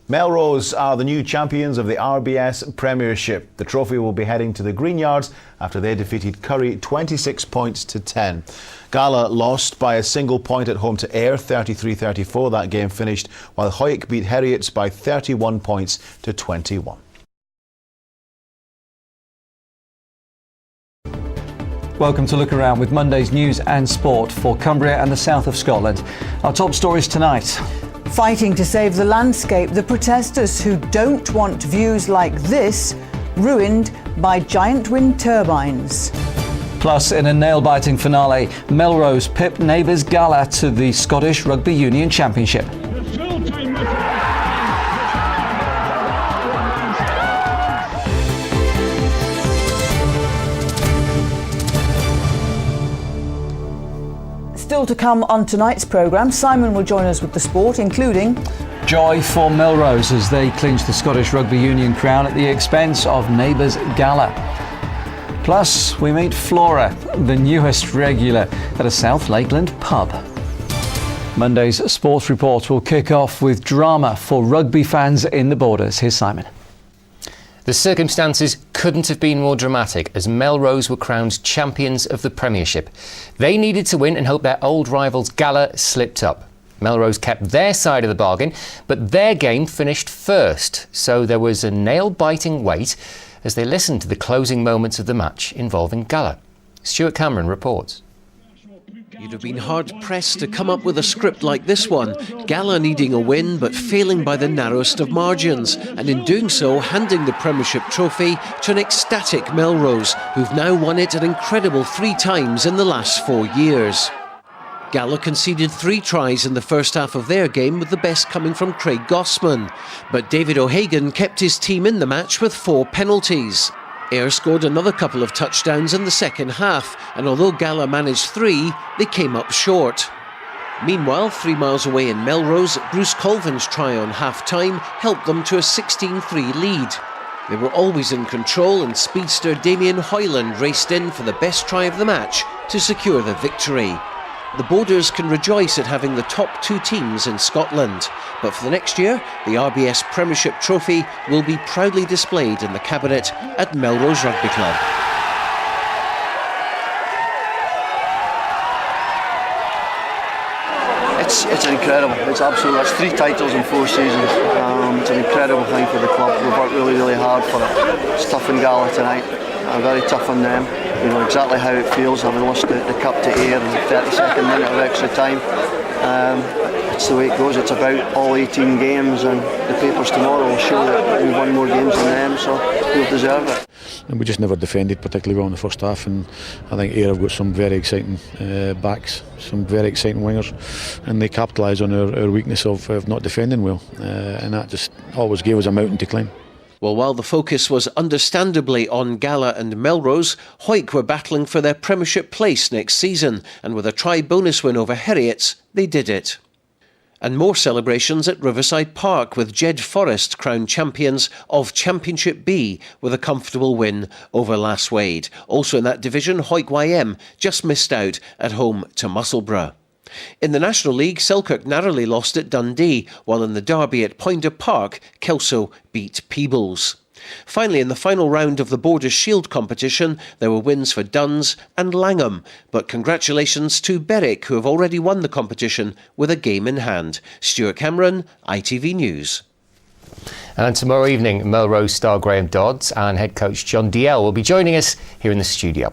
Melrose are the new champions of the RBS Premiership. The trophy will be heading to the Green Yards after they defeated Curry 26 points to 10. Gala lost by a single point at home to Ayr, 33-34. That game finished while Hoyk beat Heriots by 31 points to 21. Welcome to Look Around with Monday's news and sport for Cumbria and the south of Scotland. Our top stories tonight. Fighting to save the landscape, the protesters who don't want views like this ruined by giant wind turbines. Plus, in a nail-biting finale, Melrose pipped neighbours Gala to the Scottish Rugby Union Championship. Still to come on tonight's programme, Simon will join us with the sport, including joy for Melrose as they clinch the Scottish Rugby Union crown at the expense of neighbours Gala. Plus, we meet Flora, the newest regular at a South Lakeland pub. Monday's sports report will kick off with drama for rugby fans in the Borders. Here's Simon. The circumstances couldn't have been more dramatic as Melrose were crowned champions of the Premiership. They needed to win and hope their old rivals Gala slipped up. Melrose kept their side of the bargain, but their game finished first, so there was a nail-biting wait as they listened to the closing moments of the match involving Gala. Stuart Cameron reports. You'd have been hard-pressed to come up with a script like this one. Gala needing a win but failing by the narrowest of margins, and in doing so handing the Premiership trophy to an ecstatic Melrose, who've now won it an incredible 3 times in the last 4 years. Gala conceded 3 tries in the first half of their game, with the best coming from Craig Gossman. But David O'Hagan kept his team in the match with 4 penalties. Ayr scored another couple of touchdowns in the second half, and although Gala managed 3, they came up short. Meanwhile, 3 miles away in Melrose, Bruce Colvin's try on half-time helped them to a 16-3 lead. They were always in control, and speedster Damien Hoyland raced in for the best try of the match to secure the victory. The Borders can rejoice at having the top 2 teams in Scotland. But for the next year, the RBS Premiership trophy will be proudly displayed in the cabinet at Melrose Rugby Club. It's incredible. It's absolute. That's 3 titles in 4 seasons. It's an incredible thing for the club. We've worked really hard for it. It's tough in Gala tonight. Very tough on them. You know exactly how it feels having lost the cup to Ayr in the 32nd minute of extra time. It's the way it goes. It's about all 18 games, and the papers tomorrow will show that we've won more games than them, so we'll deserve it. And we just never defended particularly well in the first half, and I think Ayr have got some very exciting backs, some very exciting wingers, and they capitalise on our weakness of not defending well, and that just always gave us a mountain to climb. Well, while the focus was understandably on Gala and Melrose, Hoyk were battling for their Premiership place next season, and with a try-bonus win over Heriots, they did it. And more celebrations at Riverside Park, with Jed Forest crowned champions of Championship B with a comfortable win over Lasswade. Also in that division, Hoyk YM just missed out at home to Musselburgh. In the National League, Selkirk narrowly lost at Dundee, while in the derby at Poynter Park, Kelso beat Peebles. Finally, in the final round of the Borders Shield competition, there were wins for Duns and Langham, but congratulations to Berwick, who have already won the competition with a game in hand. Stuart Cameron, ITV News. And tomorrow evening, Melrose star Graham Dodds and head coach John Dalziel will be joining us here in the studio.